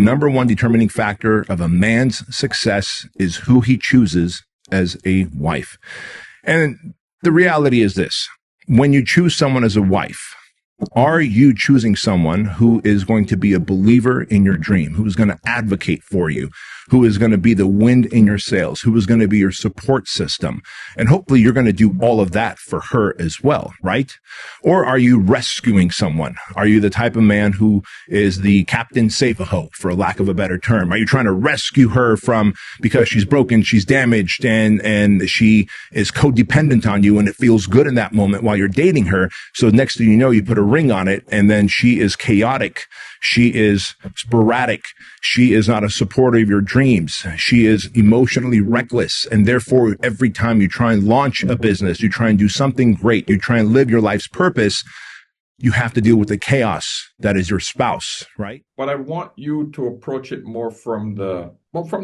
number one determining factor of a man's success is who he chooses as a wife. And the reality is this: when you choose someone as a wife, are you choosing someone who is going to be a believer in your dream, who is going to advocate for you, who is going to be the wind in your sails, who is going to be your support system? And hopefully you're going to do all of that for her as well, right? Or are you rescuing someone? Are you the type of man who is the Captain Save-A-Ho, for lack of a better term? Are you trying to rescue her from, because she's broken, she's damaged, and she is codependent on you, and it feels good in that moment while you're dating her? So next thing you know, you put a ring on it, and then she is chaotic. She is sporadic. She is not a supporter of your dreams. She is emotionally reckless. And therefore, every time you try and launch a business, you try and do something great, you try and live your life's purpose, you have to deal with the chaos that is your spouse, right? But I want you to approach it more from the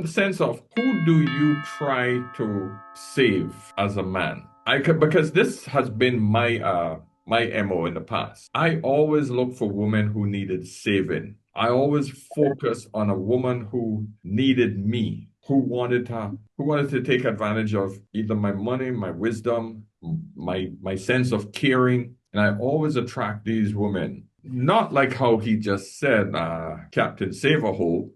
sense of, who do you try to save as a man? Because this has been my MO in the past. I always look for women who needed saving. I always focus on a woman who needed me, who wanted to take advantage of either my money, my wisdom, my sense of caring. And I always attract these women. Not like how he just said, Captain Save-A-Hole,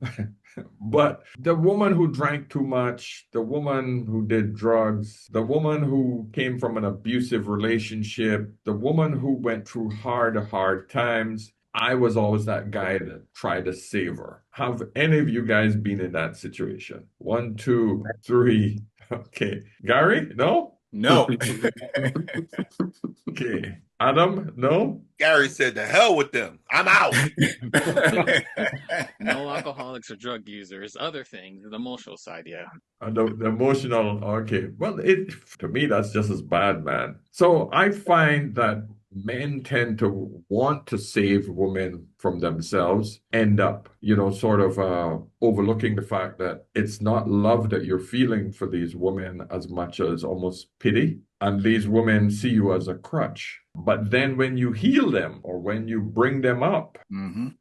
but the woman who drank too much, the woman who did drugs, the woman who came from an abusive relationship, the woman who went through hard times. I was always that guy that tried to save her. Have any of you guys been in that situation? 1, 2, 3. Okay. Gary? No? No. Okay. Adam? No? Gary said, "The hell with them. I'm out." No alcoholics or drug users. Other things, the emotional side, yeah. The emotional, okay. Well, to me, that's just as bad, man. So I find that men tend to want to save women from themselves, end up, sort of overlooking the fact that it's not love that you're feeling for these women as much as almost pity. And these women see you as a crutch. But then when you heal them or when you bring them up,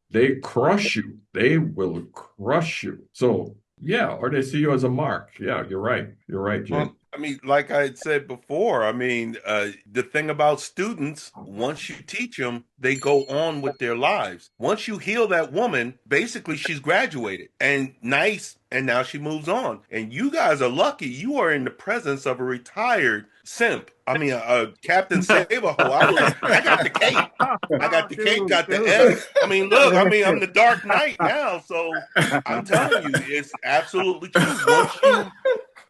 they crush you. They will crush you. So, yeah, or they see you as a mark. Yeah, you're right. You're right, Jim. Well, I mean, like I had said before, the thing about students, once you teach them, they go on with their lives. Once you heal that woman, basically she's graduated and nice, and now she moves on. And you guys are lucky. You are in the presence of a retired simp. I mean, Captain Save-A-Ho. I got the cape. I got the cape, got the M. I mean, look, I'm the Dark Knight now. So I'm telling you, it's absolutely true.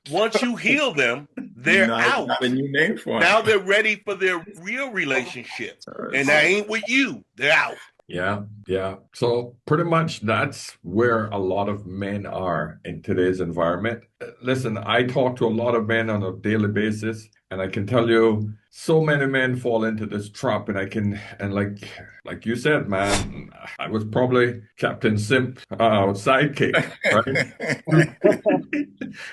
Once you heal them, they're out. Not a new name for them. Now they're ready for their real relationship. And that ain't with you. They're out. Yeah. So pretty much that's where a lot of men are in today's environment. Listen, I talk to a lot of men on a daily basis, and I can tell you so many men fall into this trap, and like you said, man, I was probably Captain Simp sidekick, right?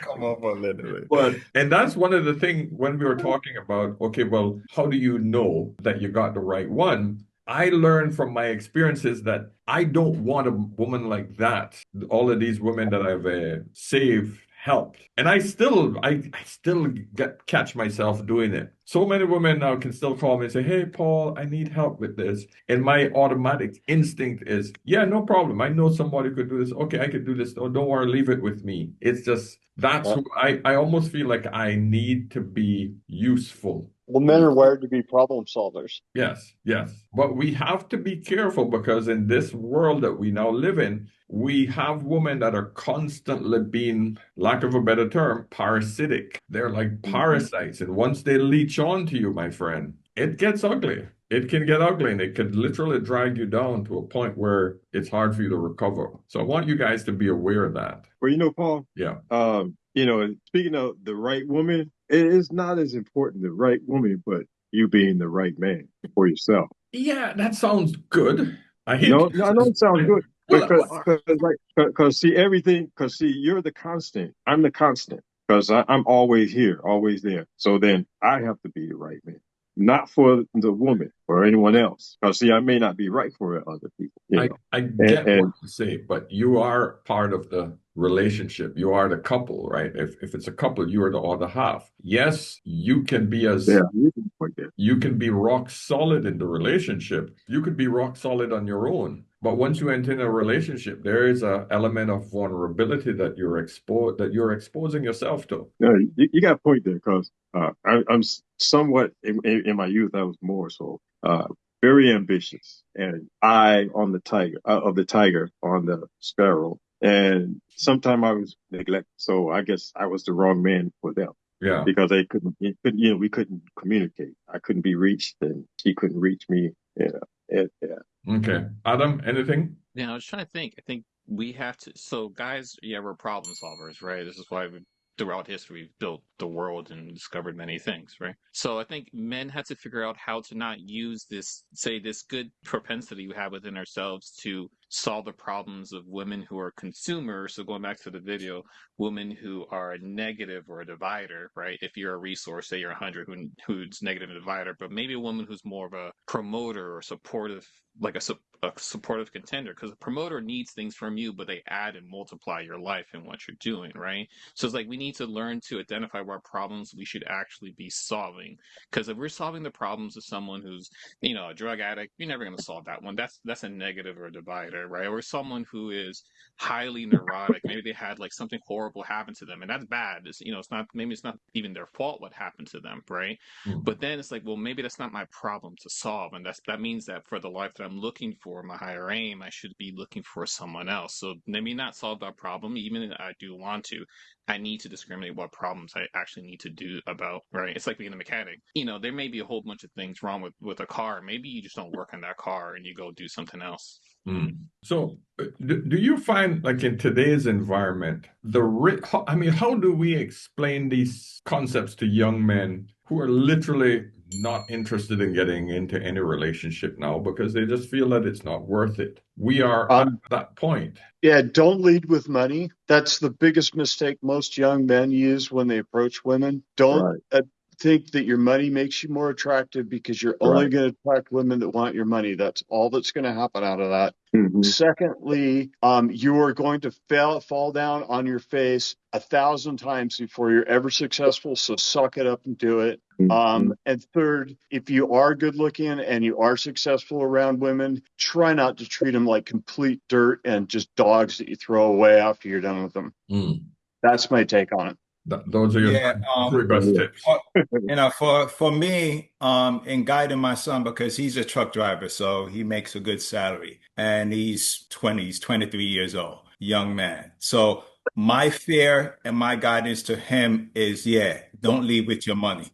Come on a little bit. And that's one of the things when we were talking about, okay, well, how do you know that you got the right one? I learned from my experiences that I don't want a woman like that. All of these women that I've saved, helped. And I still catch myself doing it. So many women now can still call me and say, "Hey, Paul, I need help with this." And my automatic instinct is, yeah, no problem. I know somebody could do this. Okay, I could do this. Oh, don't worry, leave it with me. It's just, that's who I almost feel like I need to be useful. Well, men are wired to be problem solvers. Yes. But we have to be careful, because in this world that we now live in, we have women that are constantly being, lack of a better term, parasitic. They're like parasites. And once they leech onto you, my friend, it gets ugly. It can get ugly, and it could literally drag you down to a point where it's hard for you to recover. So I want you guys to be aware of that. Well, Paul. Yeah. Speaking of the right woman, it is not as important the right woman, but you being the right man for yourself. Yeah, that sounds good. I know it sounds good. Because you're the constant. I'm the constant. Because I'm always here, always there. So then I have to be the right man. not for the woman or anyone else. Because see, I may not be right for other people. I get what you say, but you are part of the relationship. You are the couple, right? If it's a couple, you are the other half. Yes, you can be you can be rock solid in the relationship. You could be rock solid on your own. But once you enter in a relationship, there is an element of vulnerability that you're exposing yourself to. No, you got a point there because I'm somewhat in my youth. I was more so very ambitious and eye on the tiger of the tiger on the sparrow, and sometimes I was neglected. So I guess I was the wrong man for them. Yeah, because we couldn't communicate. I couldn't be reached, and he couldn't reach me. Yeah. Okay, Adam, anything? Yeah, I was trying to think. I think we have to. So, guys, yeah, we're problem solvers, right? This is why throughout history, we've built the world and discovered many things, right? So, I think men have to figure out how to not use this good propensity we have within ourselves to solve the problems of women who are consumers. So, going back to the video, women who are a negative or a divider, right? If you're a resource, say you're 100 who's negative and divider, but maybe a woman who's more of a promoter or supportive, like a supportive contender, because a promoter needs things from you, but they add and multiply your life and what you're doing, right? So it's like we need to learn to identify what problems we should actually be solving. Because if we're solving the problems of someone who's, a drug addict, you're never going to solve that one. That's a negative or a divider, right? Or someone who is highly neurotic, maybe they had like something horrible happen to them, and that's bad. It's not, maybe it's not even their fault what happened to them, right? But then it's like, well, maybe that's not my problem to solve, and that means that for the life that I'm looking for, my higher aim, I should be looking for someone else. So maybe not solve that problem, even if I do want to. I need to discriminate what problems I actually need to do about, right? It's like being a mechanic. There may be a whole bunch of things wrong with a car. Maybe you just don't work on that car and you go do something else. So, do you find, like in today's environment, how do we explain these concepts to young men who are literally not interested in getting into any relationship now because they just feel that it's not worth it? We are at that point. Yeah, don't lead with money. That's the biggest mistake most young men use when they approach women. Don't think that your money makes you more attractive because you're only going to attract women that want your money. That's all that's going to happen out of that. Secondly, you are going to fall down on your face 1,000 times before you're ever successful. So suck it up and do it. And third, if you are good looking and you are successful around women, try not to treat them like complete dirt and just dogs that you throw away after you're done with them. That's my take on it. Those are your three best tips. For me, in guiding my son, because he's a truck driver, so he makes a good salary, and he's 23 years old, young man. So my fear and my guidance to him is, don't leave with your money.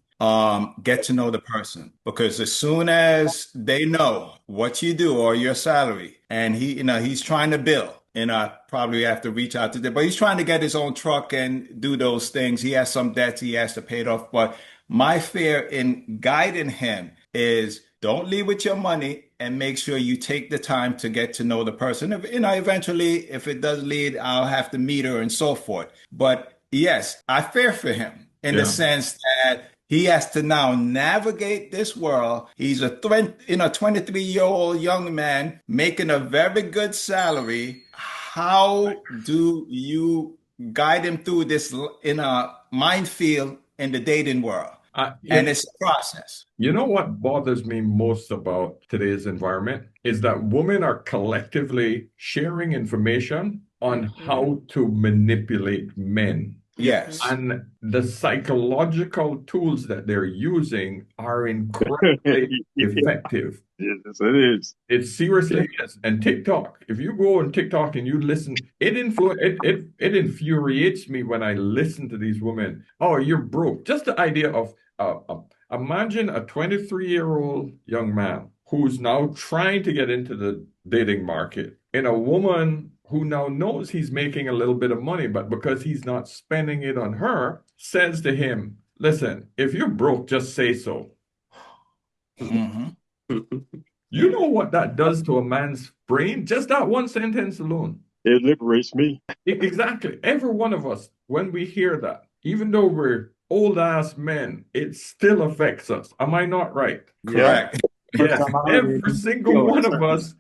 Get to know the person, because as soon as they know what you do or your salary, and he's trying to build, I probably have to reach out to them, but he's trying to get his own truck and do those things. He has some debts he has to pay it off. But my fear in guiding him is don't leave with your money, and make sure you take the time to get to know the person. Eventually, if it does lead, I'll have to meet her and so forth. But yes, I fear for him in the sense that he has to now navigate this world. He's a 23-year-old young man making a very good salary. How do you guide him through this in a minefield in the dating world? And it's a process. You know what bothers me most about today's environment is that women are collectively sharing information on how to manipulate men. Yes. And the psychological tools that they're using are incredibly effective. Yes, it is. It seriously is. And TikTok, if you go on TikTok and you listen, it infuriates me when I listen to these women. Oh, you're broke. Just the idea of imagine a 23-year-old young man who's now trying to get into the dating market, and a woman who now knows he's making a little bit of money, but because he's not spending it on her, says to him, listen, if you're broke, just say so. You know what that does to a man's brain? Just that one sentence alone. It liberates me. Exactly. Every one of us, when we hear that, even though we're old ass men, it still affects us. Am I not right? Correct. Yes, I'm out of every here. single Yo, one it's of us,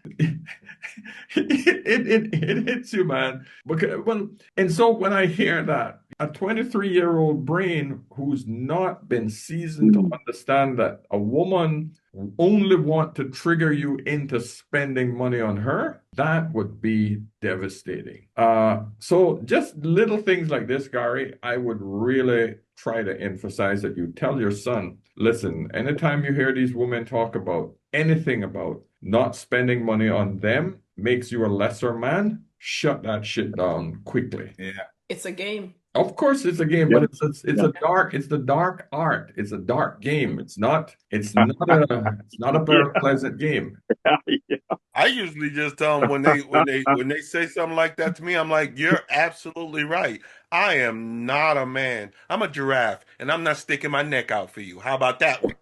it hits you, man. Because, well, and so when I hear that, a 23-year-old brain who's not been seasoned to understand that a woman only want to trigger you into spending money on her, that would be devastating. So just little things like this, Gary, I would really try to emphasize that you tell your son, listen, anytime you hear these women talk about anything about not spending money on them makes you a lesser man, shut that shit down quickly. Yeah. It's a game. Of course it's a game, Yep. but it's Yep. the dark art. It's a dark game. It's not a very pleasant game. Yeah. I usually just tell them when they say something like that to me, I'm like, you're absolutely right. I am not a man. I'm a giraffe, and I'm not sticking my neck out for you. How about that one?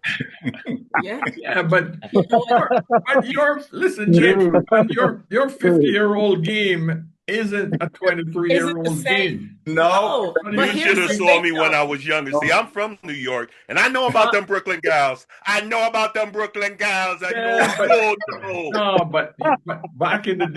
Yeah. Yeah, but You know what? listen, James, man, your 50-year-old game isn't a Isn't the 23-year-old same. game. No. What do But You you should here's have the saw thing, me when though. I was younger. See, I'm from New York, and I know about them Brooklyn gals. I know about them Brooklyn gals. I know. Yeah, but Oh, no. no, but back in the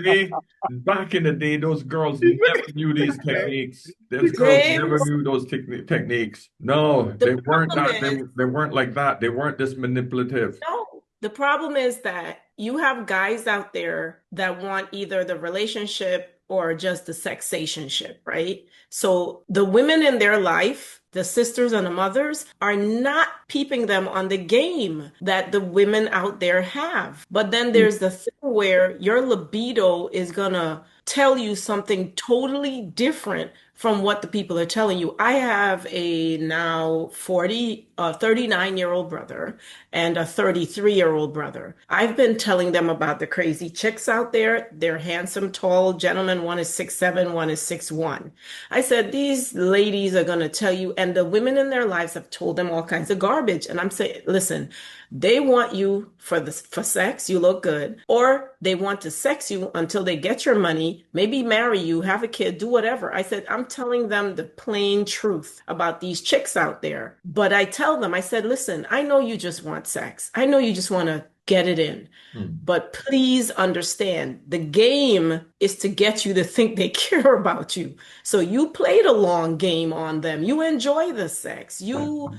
day, those girls never knew these techniques. Those girls never James, knew those techniques. No, the they weren't problem that. is, They weren't like that. They weren't this manipulative. no, the problem is that you have guys out there that want either the relationship or just the sexationship, right? So the women in their life, the sisters and the mothers, are not peeping them on the game that the women out there have. But then there's the thing where your libido is gonna tell you something totally different from what the people are telling you. I have a now 39-year-old brother and a 33-year-old brother. I've been telling them about the crazy chicks out there. They're handsome, tall gentlemen. One is 6'7", one is 6'1". I said, these ladies are going to tell you, and the women in their lives have told them all kinds of garbage. And I'm saying, listen, they want you for sex, you look good, or they want to sex you until they get your money, maybe marry you, have a kid, do whatever. I said, I'm telling them the plain truth about these chicks out there. But I tell them, I said, listen, I know you just want sex. I know you just want to get it in. But please understand, the game is to get you to think they care about you. So you played a long game on them. You enjoy the sex. You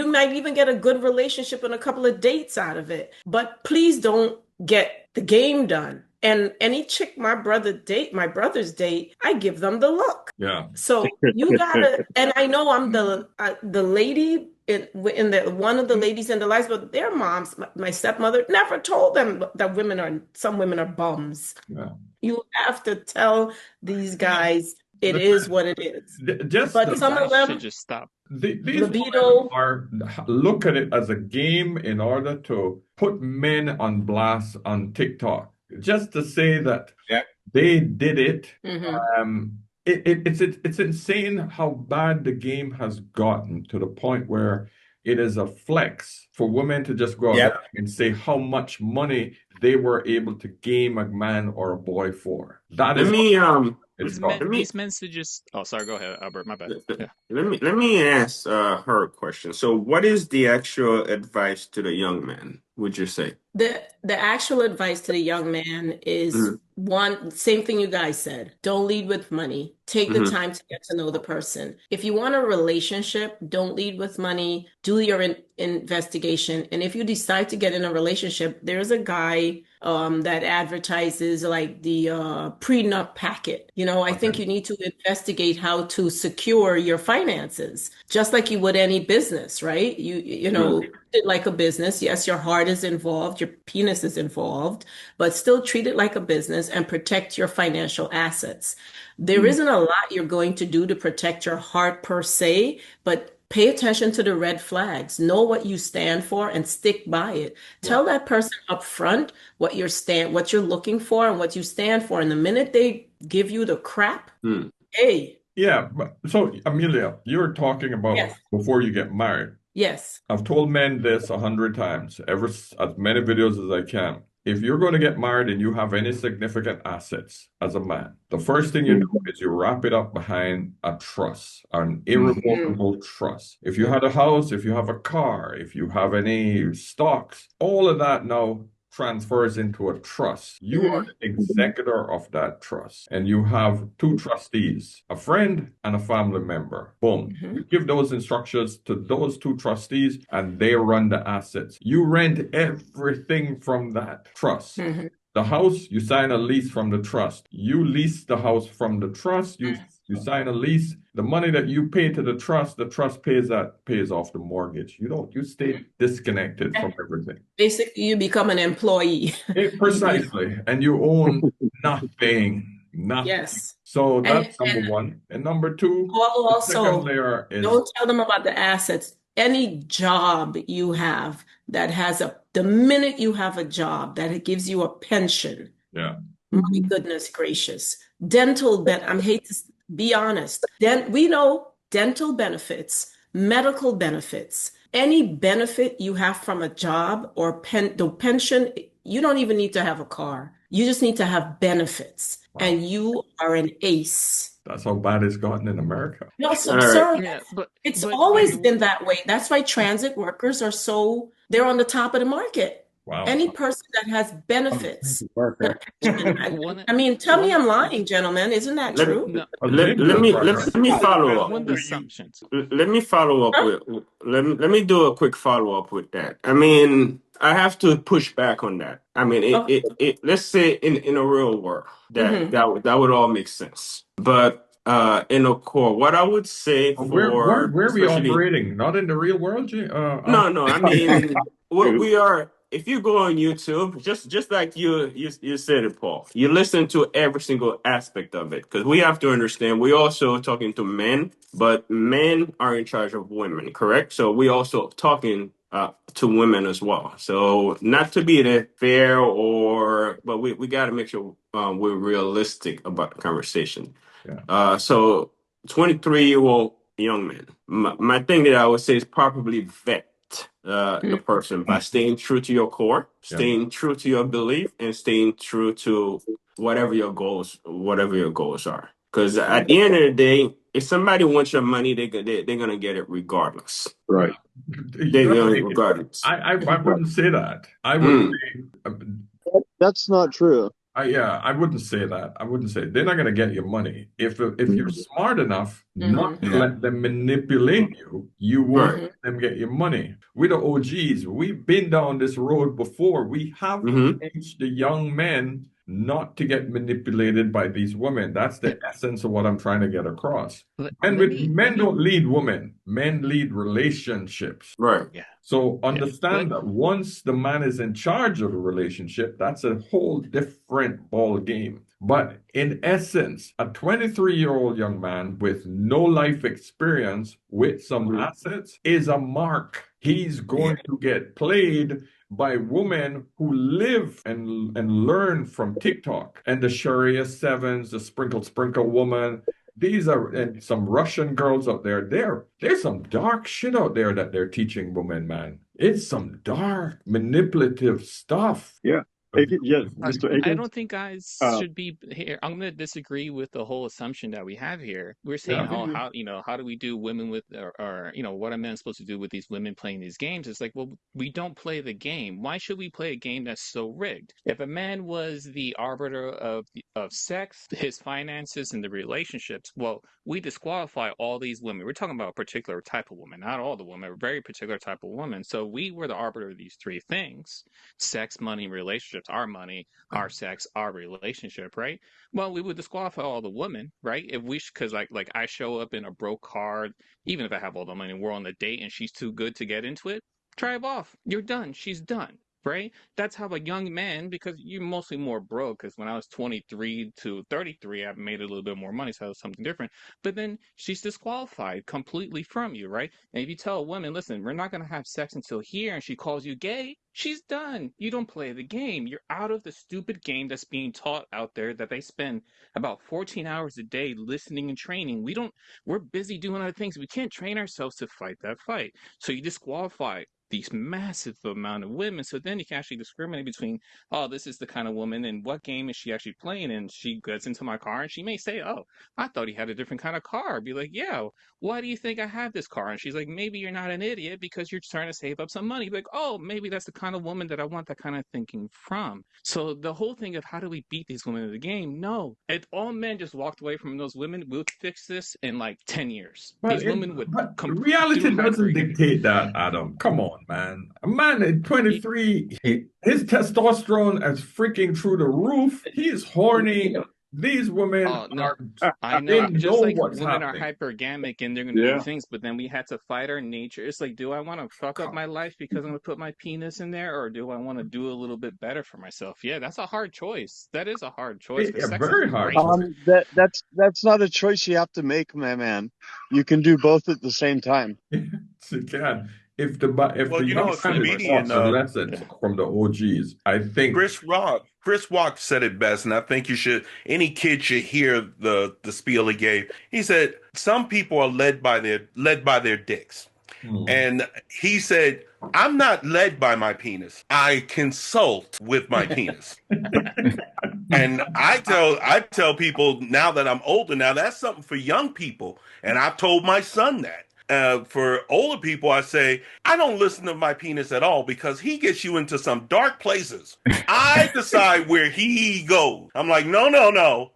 might even get a good relationship and a couple of dates out of it. But please don't get the game done. And any chick my brothers date, I give them the look. Yeah. So you gotta, and I know I'm the lady in the one of the ladies in the lives, but their moms, my stepmother, never told them that some women are bums. Yeah. You have to tell these guys it is what it is. Just But some of them should just stop. These libido. women look at it as a game in order to put men on blast on TikTok, just to say that they did it. It's insane how bad the game has gotten to the point where it is a flex for women to just go out there and say how much money they were able to game a man or a boy for. That is These men should just. Oh, sorry. Go ahead, Albert. My bad. Yeah. Let me ask her a question. So, what is the actual advice to the young man, would you say? The actual advice to the young man is one, same thing you guys said. Don't lead with money. Take the time to get to know the person. If you want a relationship, don't lead with money. Do your investigation. And if you decide to get in a relationship, there's a guy that advertises like the prenup packet. I think you need to investigate how to secure your finances, just like you would any business, right? You know, treat it like a business. Yes, your heart is involved, your penis is involved, but still treat it like a business and protect your financial assets. There isn't a lot you're going to do to protect your heart per se, but pay attention to the red flags. Know what you stand for and stick by it. Tell that person up front what you're looking for and what you stand for. And the minute they give you the crap, hey. Yeah, but so Amelia, you're talking about before you get married. Yes. I've told men this 100 times, as many videos as I can. if you're going to get married and you have any significant assets as a man, the first thing you do is you wrap it up behind a trust, an irrevocable trust. If you had a house, if you have a car, if you have any stocks, all of that now transfers into a trust. You are the executor of that trust, and you have two trustees, a friend and a family member. Boom. You give those instructions to those two trustees, and they run the assets. You rent everything from that trust. The house, you sign a lease from the trust. You lease the house from the trust. You sign a lease. The money that you pay to the trust pays off the mortgage. You stay disconnected from everything. Basically, you become an employee. Precisely. And you own nothing. Nothing. Yes. So that's number one. And number two, the second layer is don't tell them about the assets. Any job you have that has the minute you have a job that it gives you a pension. Yeah. My goodness gracious. I hate to be honest. We know dental benefits, medical benefits, any benefit you have from a job or the pension, you don't even need to have a car. You just need to have benefits. Wow. And you are an ace. That's how bad it's gotten in America. No, sorry. Yeah, it's always been that way. That's why transit workers they're on the top of the market. Wow. Any person that has benefits. I mean, tell me I'm lying, gentlemen. Isn't that true? Let me follow up. Let me follow up with. Let me do a quick follow up with that. I mean, I have to push back on that. I mean, let's say in a real world that would all make sense, but. In a core, what I would say where are we operating? Not in the real world? No. I mean, we are. If you go on YouTube, just like you said it, Paul, you listen to every single aspect of it because we have to understand. We're also talking to men, but men are in charge of women, correct? So we also talking to women as well. So not to be fair but we got to make sure we're realistic about the conversation. Yeah. So 23-year-old young man. My thing that I would say is probably vet the person by staying true to your core, staying true to your belief, and staying true to whatever your goals are. Because at the end of the day, if somebody wants your money, they're gonna get it regardless. Right. Regardless. I wouldn't say that. I would say that's not true. I wouldn't say that. I wouldn't say they're not going to get your money. If you're smart enough not to let them manipulate you, you won't let them get your money. We're the OGs. We've been down this road before. We have to teach the young men not to get manipulated by these women. That's the essence of what I'm trying to get across. Men don't lead women. Men lead relationships. Right. Yeah. So understand that once the man is in charge of a relationship, that's a whole different ball game. But in essence, a 23-year-old young man with no life experience with some assets is a mark. He's going to get played by women who live and learn from TikTok and the Sharia Sevens, the sprinkle woman. These are and some Russian girls out there. There's some dark shit out there that they're teaching women, man. It's some dark, manipulative stuff. Yeah. Yes, Mr. Akins. I don't think guys should be here. I'm going to disagree with the whole assumption that we have here. We're saying, how do we do women with, or what are men supposed to do with these women playing these games? It's like, well, we don't play the game. Why should we play a game that's so rigged? If a man was the arbiter of sex, his finances, and the relationships, well, we disqualify all these women. We're talking about a particular type of woman, not all the women, a very particular type of woman. So we were the arbiter of these three things: sex, money, relationships. Our money, our sex, our relationship, right? Well, we would disqualify all the women, right? If we, because like I show up in a broke car, even if I have all the money, we're on a date and she's too good to get into it, drive off. You're done. She's done. Right? That's how a young man, because you're mostly more broke, because when I was 23 to 33, I made a little bit more money, so that was something different. But then she's disqualified completely from you, right? And if you tell a woman, listen, we're not going to have sex until here, and she calls you gay, she's done. You don't play the game. You're out of the stupid game that's being taught out there that they spend about 14 hours a day listening and training. We're busy doing other things. We can't train ourselves to fight that fight. So you disqualify these massive amount of women. So then you can actually discriminate between, oh, this is the kind of woman, and what game is she actually playing? And she gets into my car and she may say, oh, I thought he had a different kind of car. I'd be like, yeah, why do you think I have this car? And she's like, maybe you're not an idiot because you're trying to save up some money. Like, oh, maybe that's the kind of woman that I want that kind of thinking from. So the whole thing of how do we beat these women in the game? No, if all men just walked away from those women, we'll fix this in like 10 years. These women would but come reality through doesn't hibernate. dictate that, Adam. Come on, man. A man at 23, his testosterone is freaking through the roof. He's horny. These women Oh no, are, I they know. Just know like what's women are happening. hypergamic and they're gonna do things, but then we had to fight our nature. It's like, do I want to fuck up my life because I'm gonna put my penis in there, or do I want to do a little bit better for myself? Yeah, that's a hard choice. That is a hard choice because sex is Very hard great. choice. That's not a choice you have to make, my man. You can do both at the same time. Yes, you can. If the Well, young a man is comedian, taught the lessons from the OGs, I think Chris Rock said it best, and I think any kid should hear the spiel he gave. He said, some people are led by their dicks. And he said, I'm not led by my penis. I consult with my penis. And I tell people now that I'm older now, that's something for young people. And I've told my son that. For older people, I say, I don't listen to my penis at all because he gets you into some dark places. I decide where he goes. I'm like, no.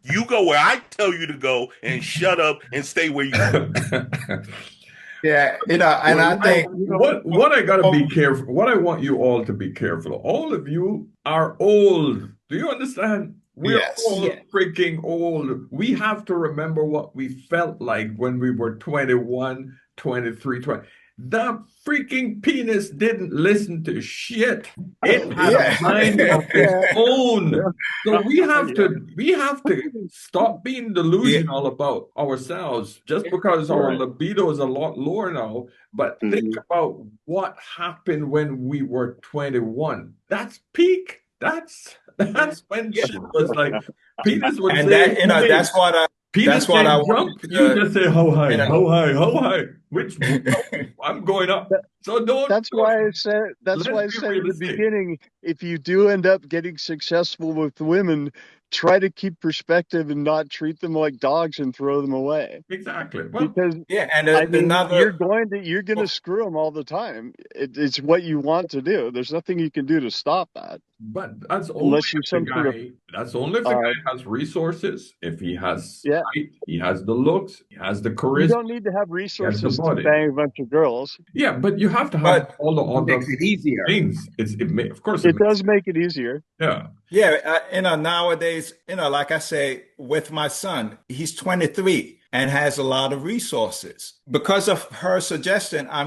You go where I tell you to go and shut up and stay where you go. Yeah, and I think what I gotta be careful. What I want you all to be careful. All of you are old. Do you understand? We're all freaking old. We have to remember what we felt like when we were 21, 23, 20. The freaking penis didn't listen to shit. It had a mind of its own. So we have to stop being delusional about ourselves just because our libido is a lot lower now. But think about what happened when we were 21. That's peak. That's when shit was like penis would say, that's what I jump. You just say how high. Which I'm going up. So That's why I said at the beginning, if you do end up getting successful with women, try to keep perspective and not treat them like dogs and throw them away. Exactly. Well, because you're going to screw them all the time. It's what you want to do. There's nothing you can do to stop that. But that's only if the guy has resources. If he has height, he has the looks, he has the charisma. You don't need to have resources to bang a bunch of girls. Yeah, but you have to have all the other things. Of course, it does make it easier. Yeah. Yeah, nowadays, like I say, with my son, he's 23 and has a lot of resources. Because of her suggestion, I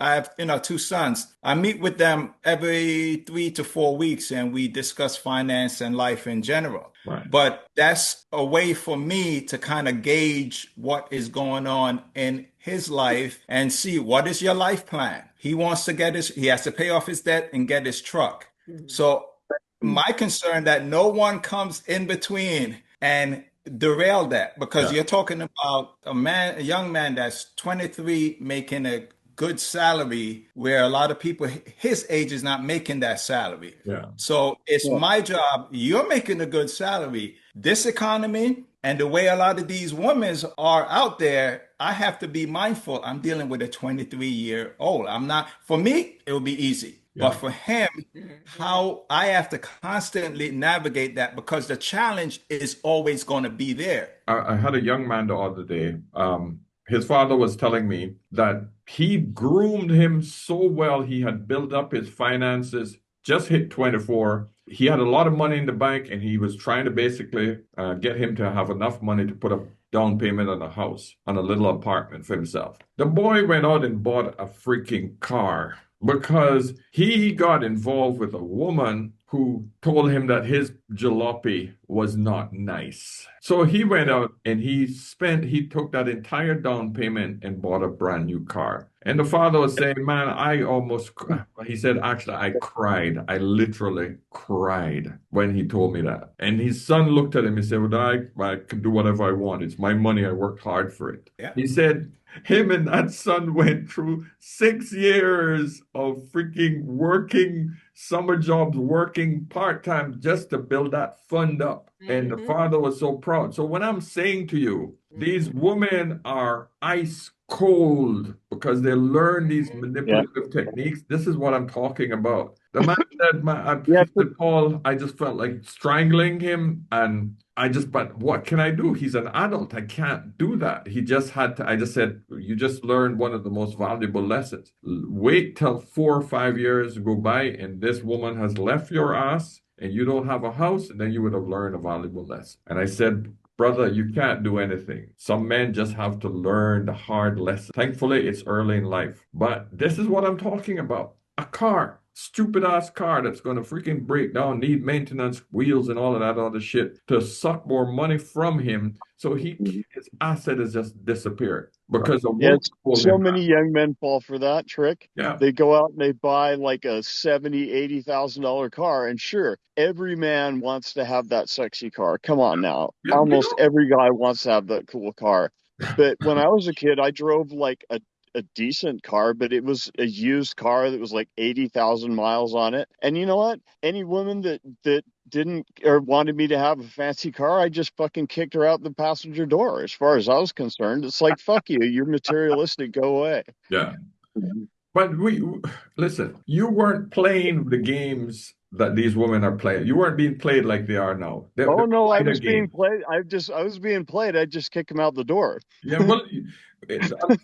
have, 2 sons. I meet with them every 3 to 4 weeks and we discuss finance and life in general. Right. But that's a way for me to kind of gauge what is going on in his life and see what is your life plan. He wants to he has to pay off his debt and get his truck. So my concern that no one comes in between and derail that, because you're talking about a young man that's 23 making a good salary where a lot of people his age is not making that salary. Yeah. So it's my job. You're making a good salary. This economy and the way a lot of these women are out there, I have to be mindful. I'm dealing with a 23-year-old. For me, it will be easy. Yeah. But for him, how I have to constantly navigate that, because the challenge is always going to be there. I had a young man the other day. His father was telling me that he groomed him so well. He had built up his finances, just hit 24. He had a lot of money in the bank, and he was trying to basically get him to have enough money to put a down payment on a house, on a little apartment for himself. The boy went out and bought a freaking car, because he got involved with a woman who told him that his jalopy was not nice. So he went out and he took that entire down payment and bought a brand new car. And the father was saying, man, he said, actually, I cried. I literally cried when he told me that. And his son looked at him and said, well, I can do whatever I want. It's my money. I worked hard for it. Yeah. He said, him and that son went through 6 years of freaking working summer jobs, working part-time just to build that fund up. And the father was so proud. So when I'm saying to you, these women are ice cold because they learn these manipulative techniques. This is what I'm talking about. The man said, Paul, I just felt like strangling him, and but what can I do? He's an adult. I can't do that. He just had to, I just said, you just learned one of the most valuable lessons. Wait till 4 or 5 years go by and this woman has left your ass and you don't have a house, and then you would have learned a valuable lesson. And I said, brother, you can't do anything. Some men just have to learn the hard lesson. Thankfully, it's early in life. But this is what I'm talking about. A car. Stupid ass car that's going to freaking break down, need maintenance, wheels, and all of that other shit to suck more money from him. So his asset has just disappeared because of so many young men fall for that trick. Yeah. They go out and they buy like a $70,000-$80,000 car, and sure, every man wants to have that sexy car. Come on now, almost every guy wants to have that cool car. But when I was a kid, I drove like a decent car, but it was a used car that was like 80,000 miles on it. And you know what? Any woman that didn't or wanted me to have a fancy car, I just fucking kicked her out the passenger door. As far as I was concerned, it's like, fuck you, you're materialistic, go away. Yeah. But listen, you weren't playing the games that these women are playing. You weren't being played like they are now. I was being played. I was being played. I just kick them out the door. Yeah, well,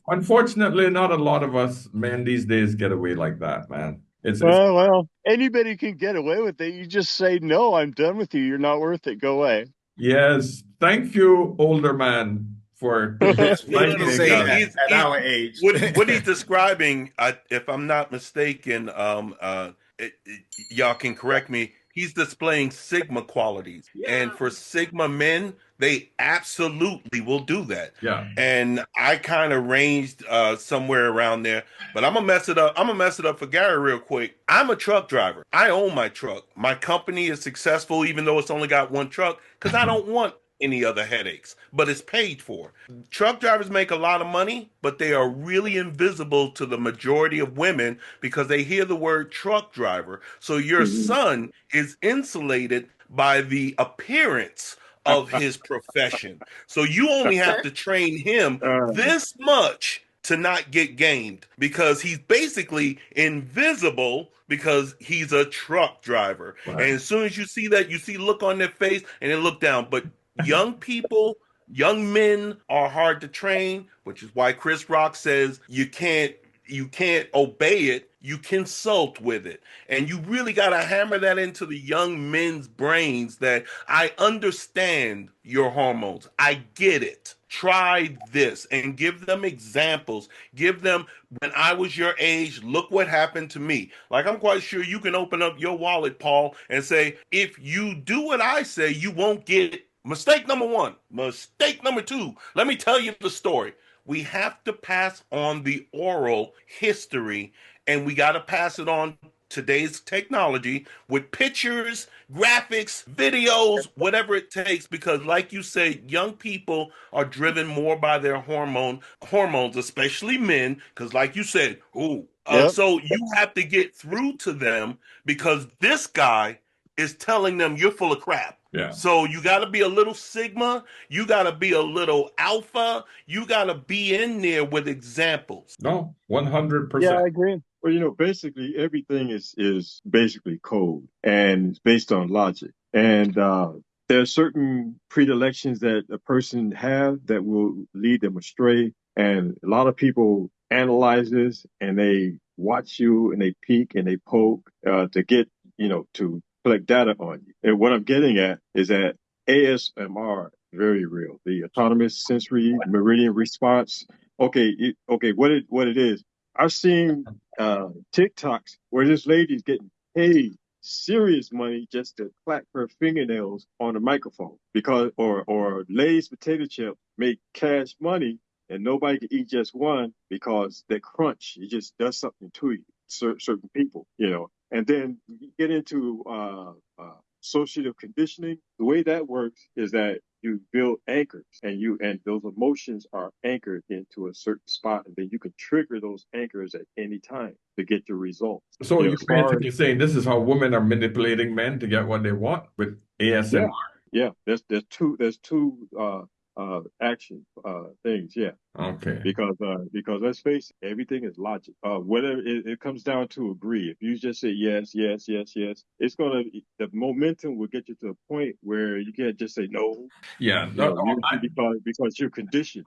unfortunately, not a lot of us men these days get away like that, man. Well, anybody can get away with it. You just say, no, I'm done with you. You're not worth it. Go away. Yes. Thank you, older man, for at our age. What he's describing, if I'm not mistaken, y'all can correct me. He's displaying Sigma qualities, and for Sigma men, they absolutely will do that. Yeah. And I kind of ranged somewhere around there, but I'm gonna mess it up. I'm gonna mess it up for Gary real quick. I'm a truck driver. I own my truck. My company is successful, even though it's only got one truck, because I don't want any other headaches, but it's paid for. Truck drivers make a lot of money, but they are really invisible to the majority of women because they hear the word truck driver. So your son is insulated by the appearance of his profession. So you only have to train him this much to not get gamed because he's basically invisible because he's a truck driver. Right. And as soon as you see that, you see look on their face and they look down. But young people, young men are hard to train, which is why Chris Rock says you can't obey it, you consult with it. And you really got to hammer that into the young men's brains that I understand your hormones. I get it. Try this and give them examples. Give them, when I was your age, look what happened to me. Like, I'm quite sure you can open up your wallet, Paul, and say, if you do what I say, you won't get it. Mistake number 1. Mistake number 2. Let me tell you the story. We have to pass on the oral history, and we got to pass it on today's technology with pictures, graphics, videos, whatever it takes, because like you say, young people are driven more by their hormones, especially men, because like you said, so you have to get through to them because this guy is telling them you're full of crap. Yeah. So you got to be a little Sigma. You got to be a little Alpha. You got to be in there with examples. No, 100%. Yeah, I agree. Well, basically everything is basically code and it's based on logic. And there are certain predilections that a person have that will lead them astray. And a lot of people analyze this and they watch you and they peek and they poke to get, to collect data on you. And what I'm getting at is that ASMR is very real. The autonomous sensory meridian response. What it is. I've seen TikToks where this lady's getting paid serious money just to clap her fingernails on a microphone because or Lay's potato chip make cash money and nobody can eat just one because they crunch. It just does something to you, certain people, you know. And then you get into social conditioning. The way that works is that you build anchors and those emotions are anchored into a certain spot and then you can trigger those anchors at any time to get your results. So You know, you're as far as basically saying this is how women are manipulating men to get what they want with ASMR. yeah, there's two action things, yeah. Okay. Because let's face it, everything is logic. Whether it comes down to agree. If you just say yes, yes, yes, yes, the momentum will get you to a point where you can't just say no. Yeah. You know, because you're conditioned.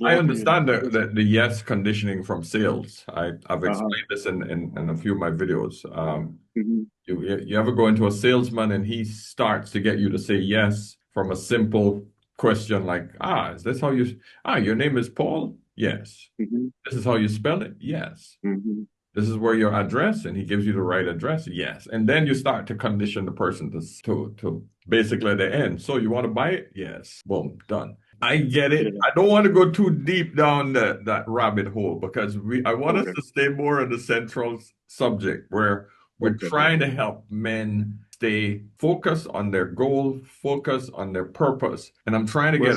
I understand the yes conditioning from sales. I've explained this in a few of my videos. You ever go into a salesman and he starts to get you to say yes from a simple question like, is this how your name is Paul? Yes. This is how you spell it? Yes. This is where your address, and he gives you the right address? Yes. And then you start to condition the person to basically the end. So you want to buy it? Yes. Boom, done. I get it. I don't want to go too deep down that rabbit hole because I want us to stay more on the central subject where we're trying to help men stay focused on their goal, focus on their purpose. And I'm trying to get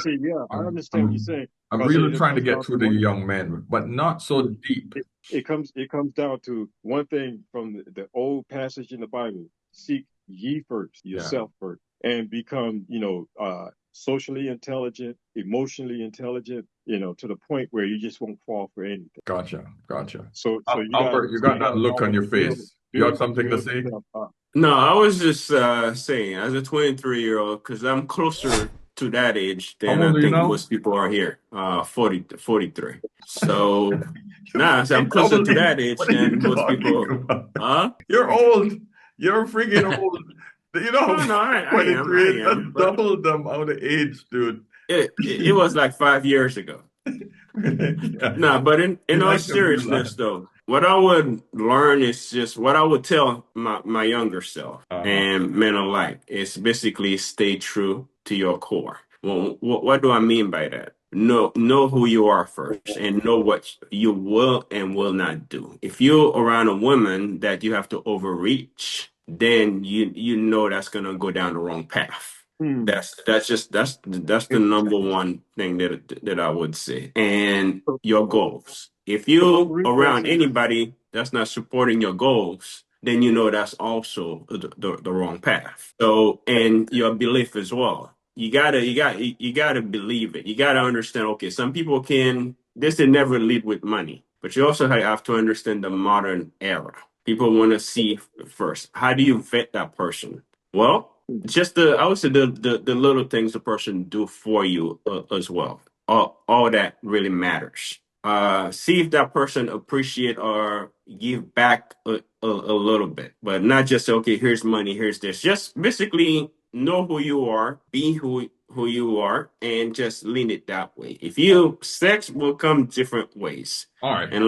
I understand what you're saying. I'm really trying to get through the young men, but not so deep. It comes down to one thing from the old passage in the Bible: seek ye first yourself first, and become socially intelligent, emotionally intelligent, to the point where you just won't fall for anything. Gotcha. So Albert, you got that look on your face. You got something to say? No, I was just saying, as a 23-year-old, because I'm closer to that age than I think most people are here, 43. So, so I'm closer to that age than most people. You're old. You're freaking old. You know, no, I am. That's double the amount of age, dude. It was like 5 years ago. No, but in all seriousness, though, what I would learn is just what I would tell my younger self and men alike is basically stay true to your core. Well, what do I mean by that? Know who you are first and know what you will and will not do. If you're around a woman that you have to overreach, then you know that's gonna go down the wrong path. That's the number one thing that I would say. And your goals. If you're around anybody that's not supporting your goals, then you know that's also the wrong path. So, and your belief as well. You gotta believe it. You gotta understand. Okay, some people this will never lead with money, but you also have to understand the modern era. People want to see first. How do you vet that person? Well, just I would say the little things the person do for you as well. All that really matters. See if that person appreciate or give back a little bit, but not just okay. Here's money. Here's this. Just basically know who you are, be who you are, and just lean it that way. If you sex will come different ways. All right. And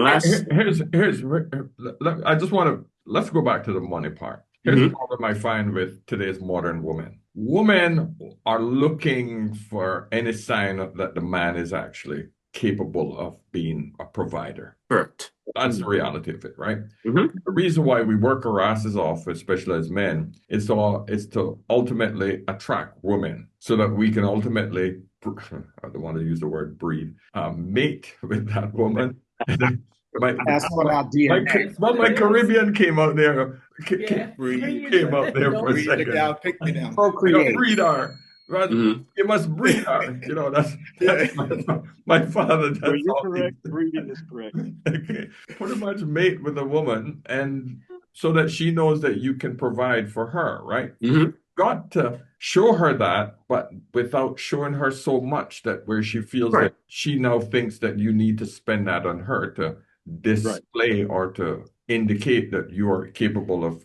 here's. I just want to let's go back to the money part. Here's the problem I find with today's modern women. Women are looking for any sign that the man is actually capable of being a provider. Correct. That's the reality of it, right? The reason why we work our asses off, especially as men, is to ultimately attract women so that we can ultimately, I don't want to use the word breed, mate with that woman. That's what our DNA. My Caribbean came out there. Came out there for a second. Procreate. Breed her. Right? You must breed her. That's my father. That's you're correct. Breeding is correct. Okay. Pretty much mate with a woman, and so that she knows that you can provide for her, right? Got to show her that, but without showing her so much that where she feels that she now thinks that you need to spend that on her to display or to indicate that you are capable of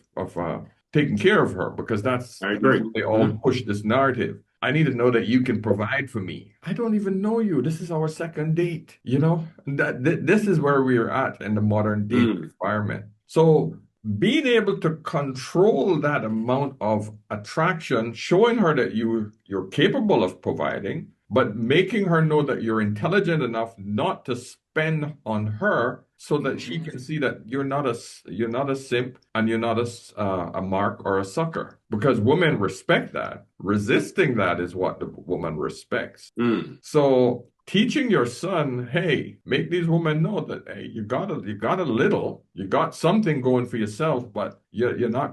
taking care of her, because that's they all push this narrative. I need to know that you can provide for me. I don't even know you. This is our second date. This is where we are at in the modern dating environment. So being able to control that amount of attraction, showing her that you're capable of providing, but making her know that you're intelligent enough not to spend on her, so that she can see that you're not a simp, and you're not a mark or a sucker, because women respect that. Resisting that is what the woman respects. So teaching your son, hey, make these women know that, hey, you got a little, you got something going for yourself, but you're not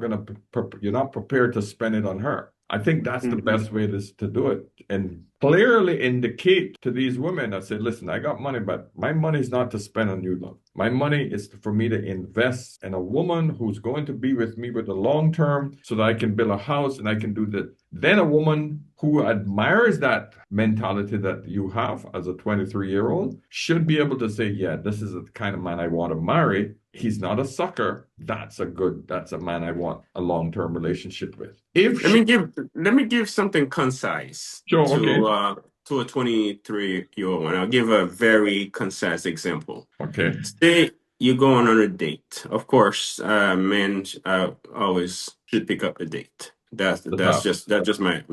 prepared to spend it on her. I think that's the best way to do it, and clearly indicate to these women. I said, listen, I got money, but my money is not to spend on you, love. My money is for me to invest in a woman who's going to be with me with the long term, so that I can build a house and I can do that. Then a woman who admires that mentality that you have as a 23-year-old should be able to say, yeah, this is the kind of man I want to marry. He's not a sucker. That's a man I want a long-term relationship with. Let me give something concise to a 23-year-old one. I'll give a very concise example. Okay. Say you're going on a date. Of course, men always should pick up the date. That's just my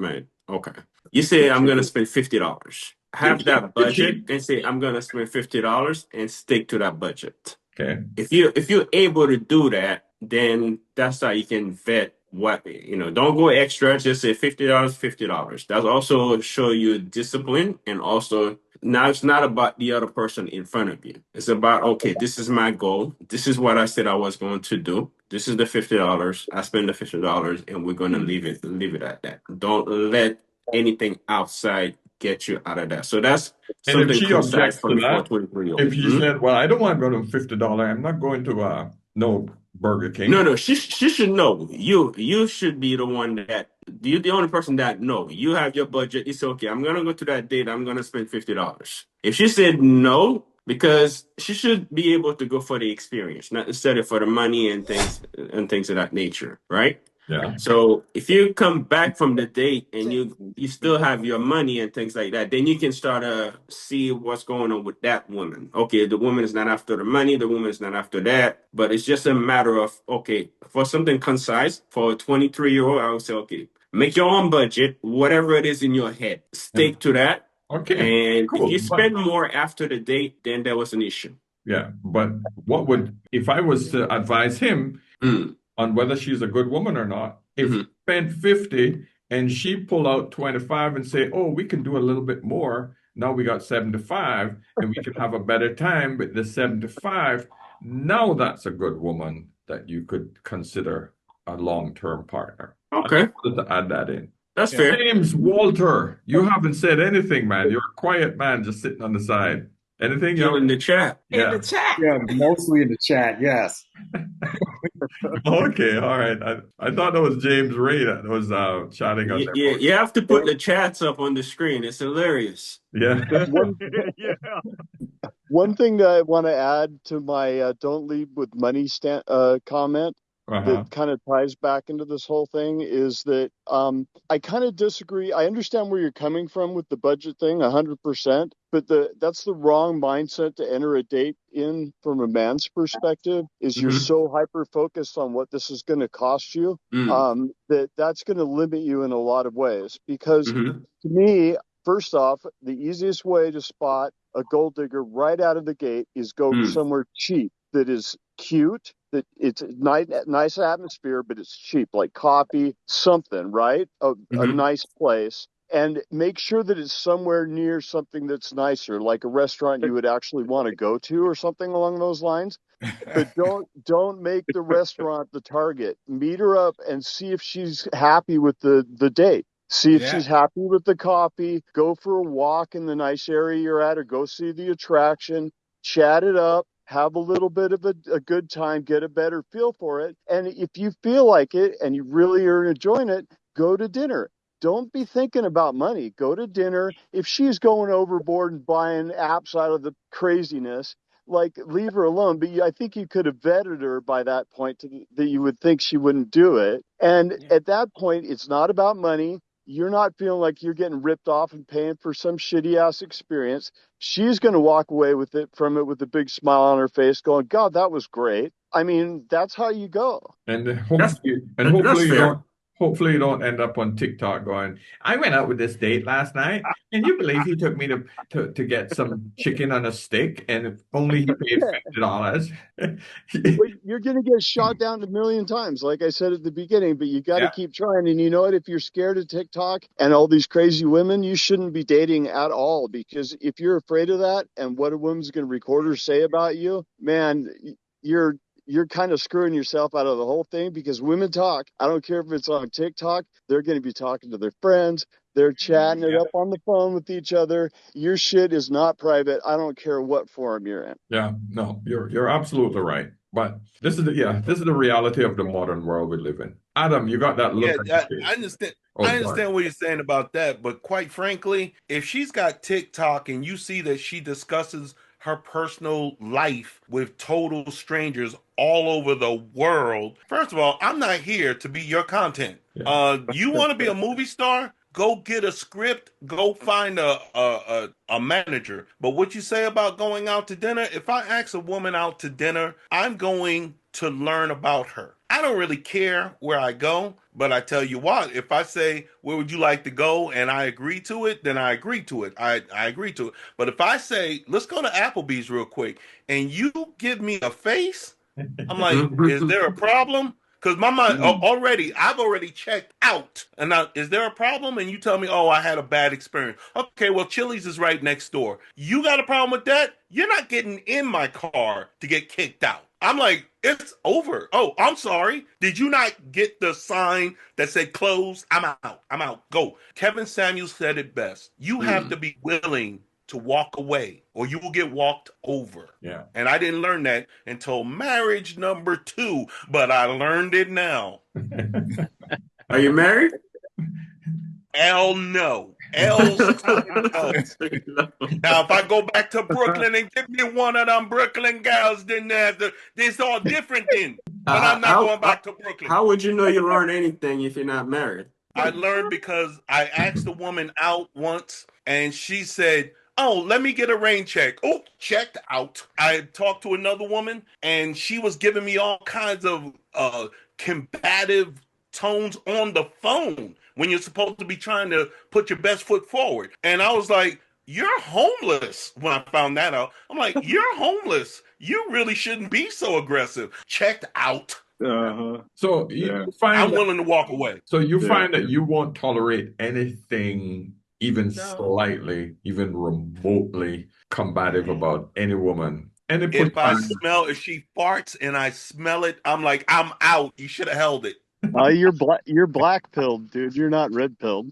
okay. You say I'm gonna spend $50. Have that budget and say I'm gonna spend $50 and stick to that budget. Okay. If you're able to do that, then that's how you can vet what, don't go extra, just say $50, $50. That's also show you discipline, and also now it's not about the other person in front of you. It's about, okay, this is my goal. This is what I said I was going to do. This is the $50. I spend the $50 and we're gonna leave it at that. Don't let anything outside get you out of that. So that's And if something she objects to that, 23-year-old. if she said, well, I don't want to go to $50, I'm not going to no Burger King. No, she should know. You should be the one that you're the only person that know. You have your budget. It's okay. I'm gonna go to that date. I'm gonna spend $50. If she said no, because she should be able to go for the experience, not necessarily for the money and things of that nature, right? Yeah. So if you come back from the date and you still have your money and things like that, then you can start to see what's going on with that woman. Okay, the woman is not after the money, the woman is not after that, but it's just a matter of, okay, for something concise, for a 23-year-old, I would say, okay, make your own budget, whatever it is in your head, stick to that. Okay. And if you spend more after the date, then there was an issue. Yeah, but if I was to advise him on whether she's a good woman or not, if he spent 50 and she pull out 25 and say, oh, we can do a little bit more, now we got 75 and we can have a better time with the 75, now that's a good woman that you could consider a long-term partner. Okay. I wanted to add that in. That's fair. James Walter, you haven't said anything, man. You're a quiet man just sitting on the side. Anything? You're in the chat. In the chat. Yeah, mostly in the chat, yes. Okay, all right. I thought that was James Ray that was chatting on there. You have to put the chats up on the screen. It's hilarious. Yeah. One thing that I want to add to my don't lead with money comment that kind of ties back into this whole thing is that I kind of disagree. I understand where you're coming from with the budget thing 100%, but that's the wrong mindset to enter a date in from a man's perspective, is you're so hyper focused on what this is going to cost you that's going to limit you in a lot of ways. Because to me, first off, the easiest way to spot a gold digger right out of the gate is go somewhere cheap that is cute, that it's nice atmosphere, but it's cheap, like coffee, something, right? A nice place. And make sure that it's somewhere near something that's nicer, like a restaurant you would actually want to go to or something along those lines. But don't make the restaurant the target. Meet her up and see if she's happy with the date. See if she's happy with the coffee. Go for a walk in the nice area you're at, or go see the attraction. Chat it up. Have a little bit of a good time. Get a better feel for it. And if you feel like it and you really are enjoying it, go to dinner. Don't be thinking about money. Go to dinner. If she's going overboard and buying apps out of the craziness, like, leave her alone. But I think you could have vetted her by that point that you would think she wouldn't do it. And at that point, it's not about money. you're not feeling like you're getting ripped off and paying for some shitty ass experience. She's going to walk away with it with a big smile on her face going, God, that was great. I mean, that's how you go. And That's hopefully you fair. don't end up on TikTok going, I went out with this date last night, and you believe he took me to get some chicken on a stick, and only he paid $50. Well, you're going to get shot down a million times, like I said at the beginning, but you got to Yeah. keep trying. And you know what? If you're scared of TikTok and all these crazy women, you shouldn't be dating at all, because if you're afraid of that and what a woman's going to record or say about you, man, you're kind of screwing yourself out of the whole thing, because women talk. I don't care if it's on TikTok, they're going to be talking to their friends. They're chatting it Yeah. up on the phone with each other. Your shit is not private. I don't care what forum you're in. Yeah, no, you're absolutely right. But this is the reality of the modern world we live in. Adam, you got that look Yeah, on your I face. understand. Oh, I sorry. understand what you're saying about that, but quite frankly, if she's got TikTok and you see that she discusses her personal life with total strangers all over the world, first of all, I'm not here to be your content. Yeah. You want to be a movie star? Go get a script. Go find a manager. But what you say about going out to dinner? If I ask a woman out to dinner, I'm going to learn about her. I don't really care where I go, but I tell you what, if I say, where would you like to go? And I agree to it, then I agree to it. I agree to it. But if I say, let's go to Applebee's real quick, and you give me a face, I'm like, is there a problem? Because my mind I've already checked out. And now, is there a problem? And you tell me, oh, I had a bad experience. Okay, well, Chili's is right next door. You got a problem with that? You're not getting in my car to get kicked out. I'm like, it's over. Oh, I'm sorry. Did you not get the sign that said close? I'm out. I'm out. Go. Kevin Samuels said it best. You have to be willing to walk away or you will get walked over. Yeah. And I didn't learn that until marriage number 2, but I learned it now. Are you married? L no. L's no. Now, if I go back to Brooklyn and give me one of them Brooklyn gals, then it's all different then. But I'm not going back to Brooklyn. How would you know you learn anything if you're not married? I learned because I asked a woman out once, and she said, oh, let me get a rain check. Oh, checked out. I talked to another woman, and she was giving me all kinds of combative tones on the phone when you're supposed to be trying to put your best foot forward. And I was like, you're homeless when I found that out. I'm like, you're homeless. You really shouldn't be so aggressive. Checked out. So you find I'm willing to walk away. So you find that you won't tolerate anything even slightly, even remotely combative about any woman. If she farts and I smell it, I'm like, I'm out. You should have held it. You're black pilled, dude. You're not red pilled.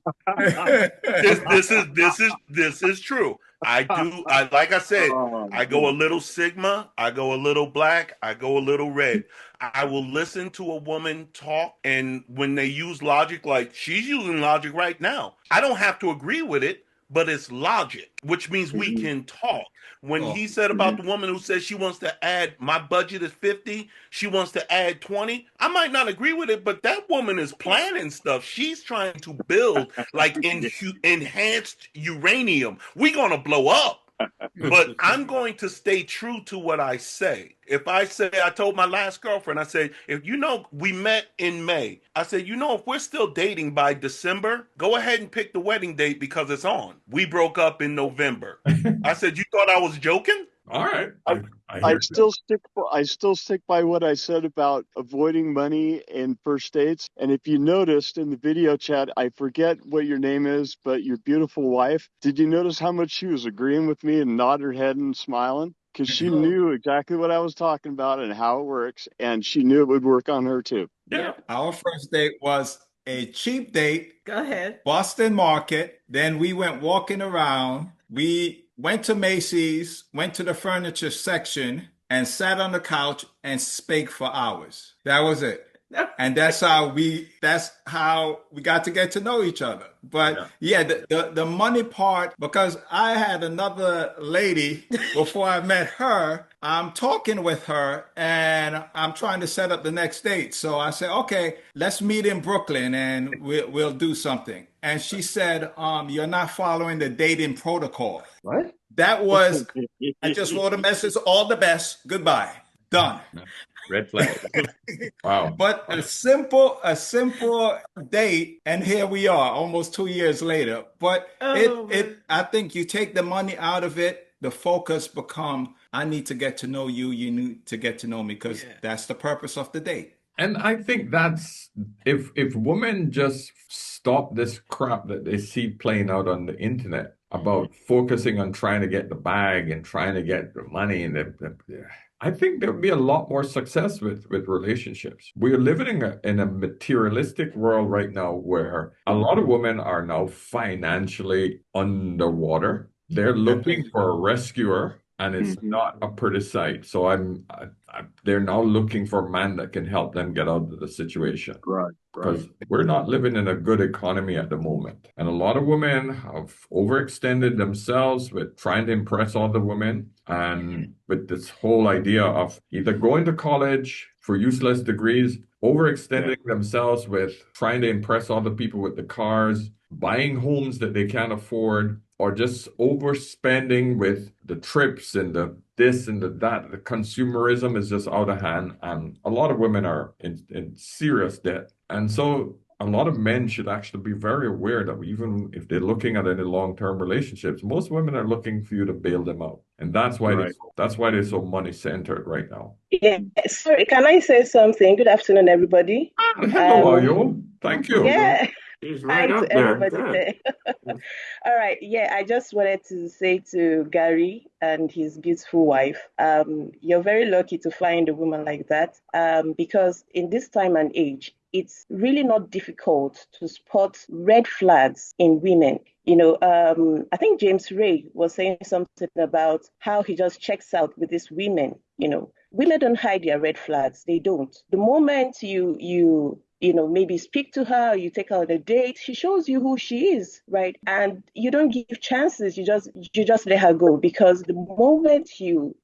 This is true. Like I said, I go a little Sigma, I go a little black, I go a little red. I will listen to a woman talk, and when they use logic, like she's using logic right now, I don't have to agree with it, but it's logic, which means we can talk. When he said about the woman who says she wants to add, my budget is 50, she wants to add 20, I might not agree with it, but that woman is planning stuff. She's trying to build like enhanced uranium. We're going to blow up. But I'm going to stay true to what I say. If I say, I told my last girlfriend, I said, if we met in May. I said, if we're still dating by December, go ahead and pick the wedding date because it's on. We broke up in November. I said, you thought I was joking? All right. I still stick by what I said about avoiding money in first dates. And if you noticed in the video chat, I forget what your name is, but your beautiful wife, did you notice how much she was agreeing with me and nodding her head and smiling? Because she knew exactly what I was talking about and how it works, and she knew it would work on her too. Yeah. Our first date was a cheap date. Go ahead. Boston Market. Then we went walking around. We went to Macy's, went to the furniture section, and sat on the couch and spake for hours. That was it. And that's how we got to get to know each other. But yeah, the money part, because I had another lady before I met her, I'm talking with her and I'm trying to set up the next date. So I said, okay, let's meet in Brooklyn and we'll do something. And she said, you're not following the dating protocol. What? That was, I just wrote a message, all the best, goodbye, done. Red flag. Wow. But a simple date, and here we are, almost 2 years later. But I think you take the money out of it, the focus become, I need to get to know you, you need to get to know me, because that's the purpose of the date. And I think that's if women just stop this crap that they see playing out on the internet about focusing on trying to get the bag and trying to get the money and I think there'll be a lot more success with relationships. We're living in a materialistic world right now where a lot of women are now financially underwater. They're looking for a rescuer, and it's not a pretty sight. So they're now looking for a man that can help them get out of the situation. Right. Because we're not living in a good economy at the moment. And a lot of women have overextended themselves with trying to impress other women, and with this whole idea of either going to college for useless degrees, overextending themselves with trying to impress other people with the cars, buying homes that they can't afford, or just overspending with the trips and the this and the that. The consumerism is just out of hand, and a lot of women are in serious debt. And so a lot of men should actually be very aware that even if they're looking at any long-term relationships, most women are looking for you to bail them out. And that's why they're so money-centered right now. Yeah, sorry, can I say something? Good afternoon, everybody. Hello, Ayo. Thank you. Yeah. He's right Hi up to there. everybody. All right. Yeah, I just wanted to say to Gary and his beautiful wife, you're very lucky to find a woman like that, because in this time and age, it's really not difficult to spot red flags in women. I think James Ray was saying something about how he just checks out with these women. Women don't hide their red flags. They don't. The moment you maybe speak to her, you take her on a date, she shows you who she is, right? And you don't give chances, you just let her go, because the moment you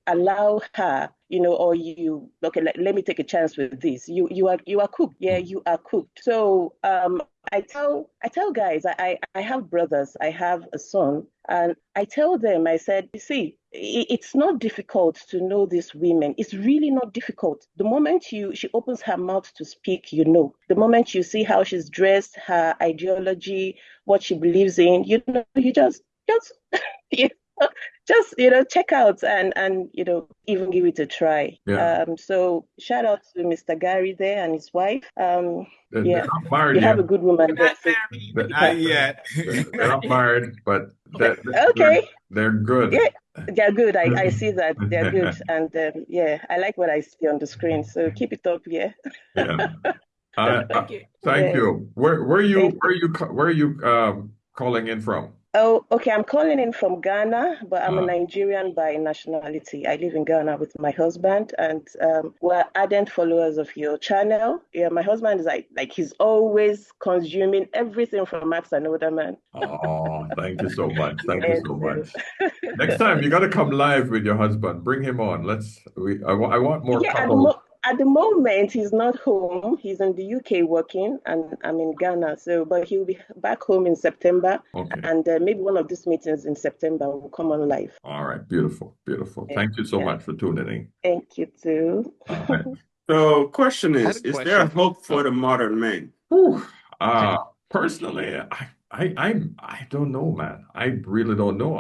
allow her, or let me take a chance with this, you are cooked. Yeah, you are cooked. So I tell guys, I have brothers, I have a son, and I tell them, I said, you see, it's not difficult to know these women. It's really not difficult. The moment she opens her mouth to speak, the moment you see how she's dressed, her ideology, what she believes in, you just check out and even give it a try. So shout out to Mr. Gary there and his wife. They're not married you yet. have a good woman there. Not yet. They're not married, but okay. They're good. Yeah, they're good. I see that they're good, and I like what I see on the screen. So keep it up, yeah. Thank you. Where are you calling in from? Oh, okay. I'm calling in from Ghana, but I'm a Nigerian by nationality. I live in Ghana with my husband, and we're ardent followers of your channel. Yeah, my husband is like he's always consuming everything from Max and Oderman. Oh, thank you so much. Thank you so much. Next time you got to come live with your husband. Bring him on. I want more couples. At the moment, he's not home. He's in the UK working, and I'm in Ghana. But he'll be back home in September. Okay. And maybe one of these meetings in September will come on live. All right. Beautiful. Beautiful. Thank you so much for tuning in. Thank you too. All right. So, question is there a hope for the modern man? Personally, I don't know, man. I really don't know.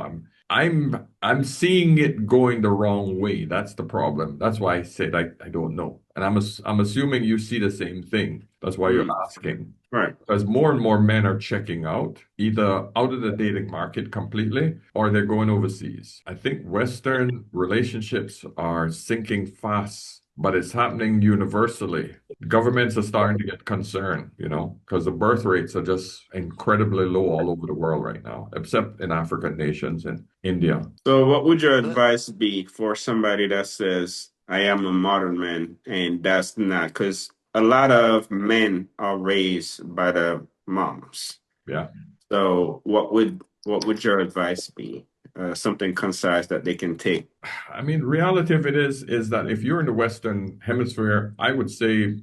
I'm seeing it going the wrong way. That's the problem. That's why I said I don't know. And I'm assuming you see the same thing. That's why you're asking. Right. Because more and more men are checking out, either out of the dating market completely, or they're going overseas. I think Western relationships are sinking fast, but it's happening universally. Governments are starting to get concerned, because the birth rates are just incredibly low all over the world right now, except in African nations and India. So what would your advice be for somebody that says, I am a modern man, and that's not? Because a lot of men are raised by the moms. Yeah. So what would your advice be? Something concise that they can take. I mean, reality of it is that if you're in the Western Hemisphere, I would say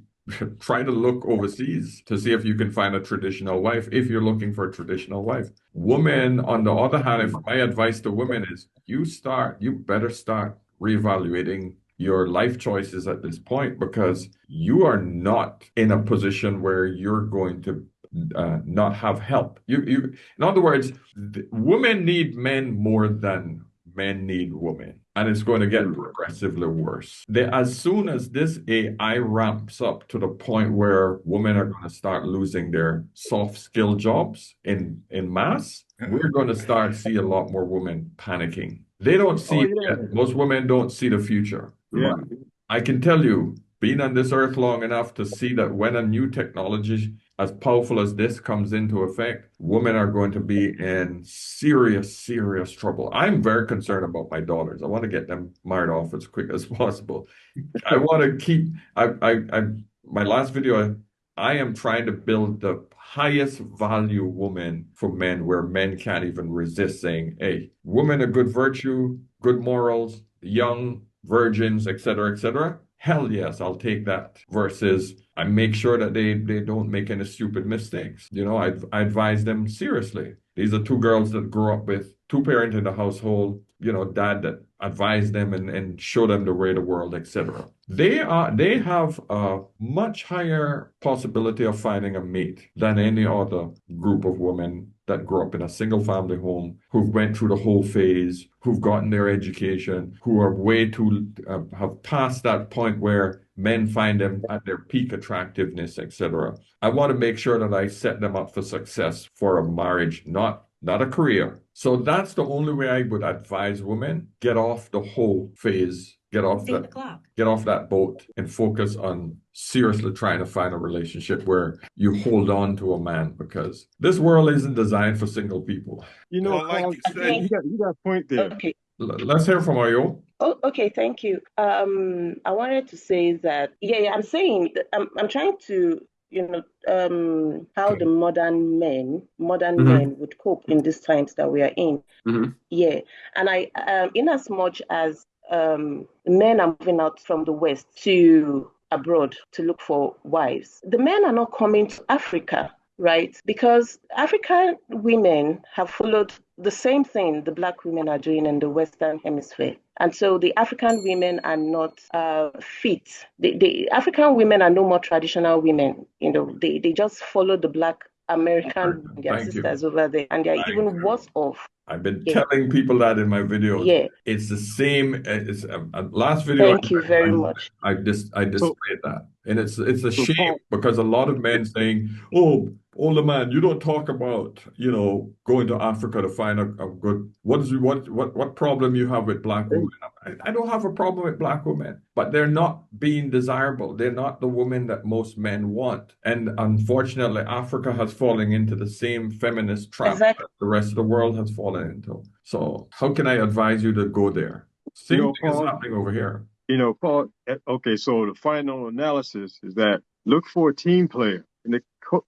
try to look overseas to see if you can find a traditional wife if you're looking for a traditional wife. Women, on the other hand, if my advice to women is you better start reevaluating your life choices at this point because you are not in a position where you're going to not have help. In other words, women need men more than men need women. And it's going to get progressively worse. As soon as this AI ramps up to the point where women are going to start losing their soft skill jobs in mass, we're going to start see a lot more women panicking. They don't see it yet. Most women don't see the future. Yeah. But I can tell you, being on this earth long enough to see that when a new technology as powerful as this comes into effect, women are going to be in serious, serious trouble. I'm very concerned about my daughters. I want to get them married off as quick as possible. I want to keep, my last video, I am trying to build the highest value woman for men where men can't even resist saying, hey, women of good virtue, good morals, young, virgins, etc., etc. Hell yes, I'll take that. Versus I make sure that they don't make any stupid mistakes. I advise them seriously. These are two girls that grew up with two parents in the household, dad that advised them and show them the way of the world, etc. They have a much higher possibility of finding a mate than any other group of women that grew up in a single family home, who've went through the whole phase, who've gotten their education, who are way too have passed that point where men find them at their peak attractiveness, etc. I want to make sure that I set them up for success for a marriage, not a career. So that's the only way I would advise women: get off the whole phase, get off that boat and focus on seriously trying to find a relationship where you hold on to a man, because this world isn't designed for single people. Well, like Paul, you said, you got a point there. Okay. Let's hear from Ayo. Oh, okay. Thank you. I wanted to say that, I'm saying that I'm trying to, how the modern men would cope in these times that we are in. Yeah. And in as much as men are moving out from the West to abroad to look for wives, the men are not coming to Africa, right? Because African women have followed the same thing the Black women are doing in the Western Hemisphere. And so the African women are not fit. The African women are no more traditional women. They just follow the Black American their sisters over there, and they're even worse off. I've been telling people that in my videos. Yeah. It's the same. It's last video. Thank you very much. I displayed that, and it's a shame because a lot of men saying, "Oh, older man, you don't talk about going to Africa to find a good. What problem you have with Black women?" I don't have a problem with Black women, but they're not being desirable. They're not the women that most men want, and unfortunately, Africa has fallen into the same feminist trap that the rest of the world has fallen into. So, how can I advise you to go there? Same thing is happening over here. Paul, okay, so the final analysis is that look for a team player. And the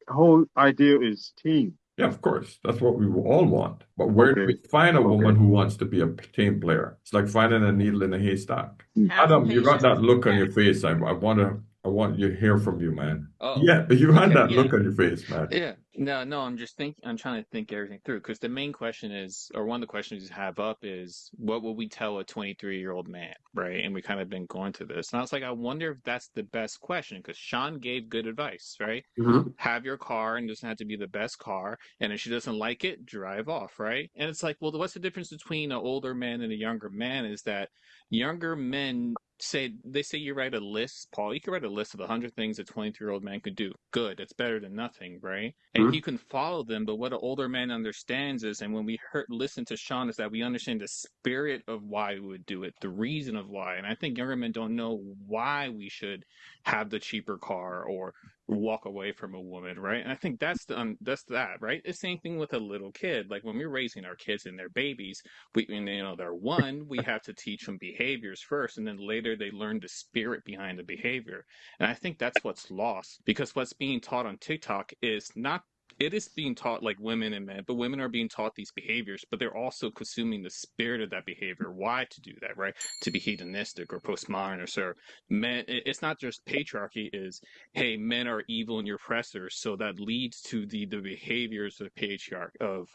whole idea is team. Yeah, of course. That's what we all want. But where do we find a woman who wants to be a team player? It's like finding a needle in a haystack. Adam, you got that look on your face. I want you to hear from you, man. Oh, yeah, you had that look on your face, man. Yeah. No, I'm trying to think everything through, because the main question is, or one of the questions you have up is, what would we tell a 23-year-old man, right? And we kind of been going through this. And I was like, I wonder if that's the best question, because Sean gave good advice, right? Have your car, and it doesn't have to be the best car. And if she doesn't like it, drive off, right? And it's like, well, what's the difference between an older man and a younger man is that younger men say you write a list, Paul. You can write a list of 100 things a 23-year-old man could do. Good, it's better than nothing, right? And he can follow them. But what an older man understands is, and when we listen to Sean, is that we understand the spirit of why we would do it, the reason of why. And I think younger men don't know why we should have the cheaper car or walk away from a woman, right? And I think that's that, right? The same thing with a little kid. Like when we're raising our kids and they're babies, they're one, we have to teach them behaviors first, and then later they learn the spirit behind the behavior. And I think that's what's lost, because what's being taught on TikTok is not, it is being taught like women and men, but women are being taught these behaviors, but they're also consuming the spirit of that behavior. Why to do that, right? To be hedonistic or postmodern or so. Men, it's not just patriarchy, is, hey, men are evil and you're oppressors, so that leads to the behaviors of the patriarch of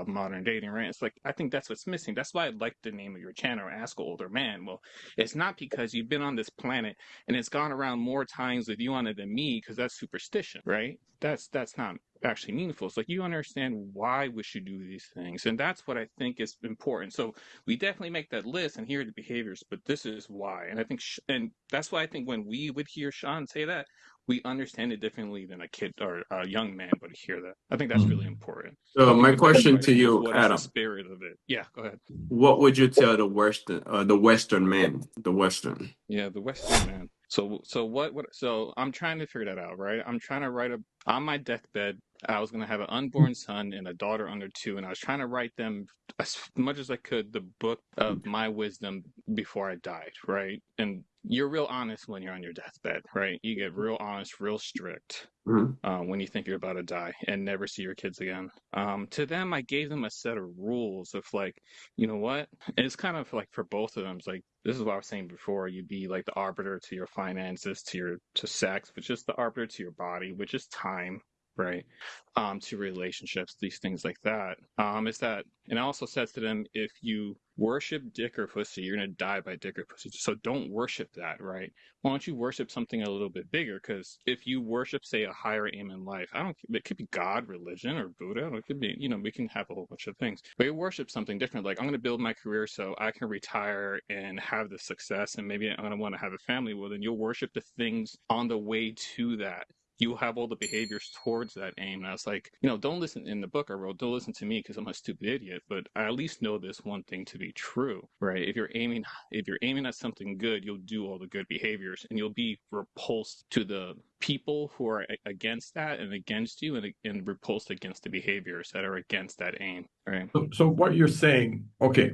modern dating, right? It's like, I think that's what's missing. That's why I like the name of your channel, Ask an Older Man. Well, it's not because you've been on this planet and it's gone around more times with you on it than me, because that's superstition, right? That's not actually meaningful. It's like, you understand why we should do these things, and that's what I think is important. So we definitely make that list and here are the behaviors, but this is why. And I think and that's why I think when we would hear Sean say that, we understand it differently than a kid or a young man would hear that. I think that's really important. So my question to you, what Adam, is the spirit of it? Yeah, go ahead. What would you tell the Western man, the Western? Yeah, the Western man. So I'm trying to figure that out, right? I'm trying to write on my deathbed, I was going to have an unborn son and a daughter under 2, and I was trying to write them as much as I could the book of my wisdom before I died, right? And you're real honest when you're on your deathbed, right? You get real honest, real strict when you think you're about to die and never see your kids again. To them, I gave them a set of rules of like, you know what? And it's kind of like for both of them, it's like, this is what I was saying before. You'd be like the arbiter to your finances, to sex, which is the arbiter to your body, which is time, right? To relationships, these things like that. Is that, and I also said to them, if you worship dick or pussy, you're gonna die by dick or pussy. So don't worship that, right? Why don't you worship something a little bit bigger? Because if you worship, say, a higher aim in life, it could be God, religion, or Buddha. It could be, we can have a whole bunch of things. But you worship something different. Like, I'm gonna build my career so I can retire and have the success, and maybe I'm gonna want to have a family. Well, then you'll worship the things on the way to that. You have all the behaviors towards that aim. And I was like, don't listen. In the book I wrote, don't listen to me because I'm a stupid idiot, but I at least know this one thing to be true, right? If you're aiming at something good, you'll do all the good behaviors, and you'll be repulsed to the people who are against that and against you, and repulsed against the behaviors that are against that aim, right? So what you're saying, okay,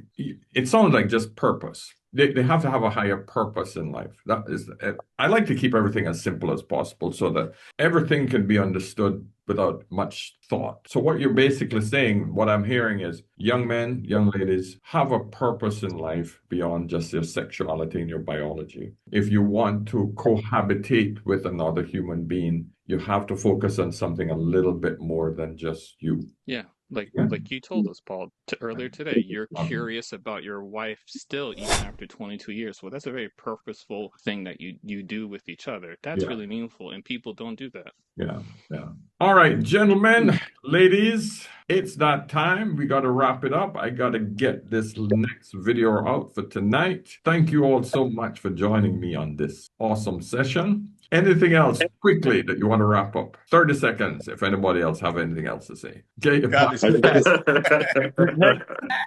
it sounds like just purpose. They have to have a higher purpose in life. That is, I like to keep everything as simple as possible so that everything can be understood without much thought. So what you're basically saying, what I'm hearing is, young men, young ladies, have a purpose in life beyond just your sexuality and your biology. If you want to cohabitate with another human being, you have to focus on something a little bit more than just you. Yeah. Like you told us, Paul, earlier today, you're curious about your wife still, even after 22 years. Well, that's a very purposeful thing that you do with each other. That's really meaningful, and people don't do that. Yeah. All right, gentlemen, ladies, it's that time. We got to wrap it up. I got to get this next video out for tonight. Thank you all so much for joining me on this awesome session. Anything else quickly that you want to wrap up? 30 seconds if anybody else have anything else to say. Okay.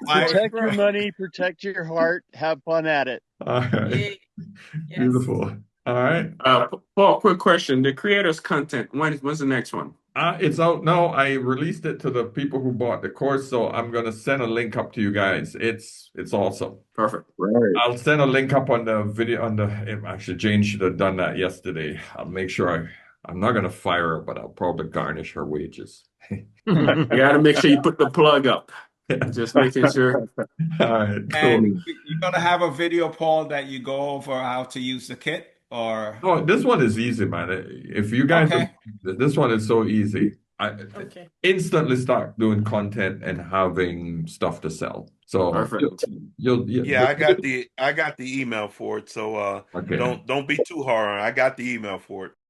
Protect your money, protect your heart, have fun at it. All right. Yes. Beautiful. All right. Paul, quick question. The creators content, when's the next one? It's out now. I released it to the people who bought the course, so I'm gonna send a link up to you guys. It's awesome. Perfect. Right. I'll send a link up on the video actually Jane should have done that yesterday. I'll make sure I'm not gonna fire her, but I'll probably garnish her wages. You gotta make sure you put the plug up. Just making sure. All right, cool. And you're gonna have a video, Paul, that you go over how to use the kit, or Oh, this one is easy, man. If you guys, Okay. this one is so easy. I Okay. instantly start doing content and having stuff to sell. So Perfect. Yeah, I got the email for it. So Okay. don't be too hard on it. I got the email for it.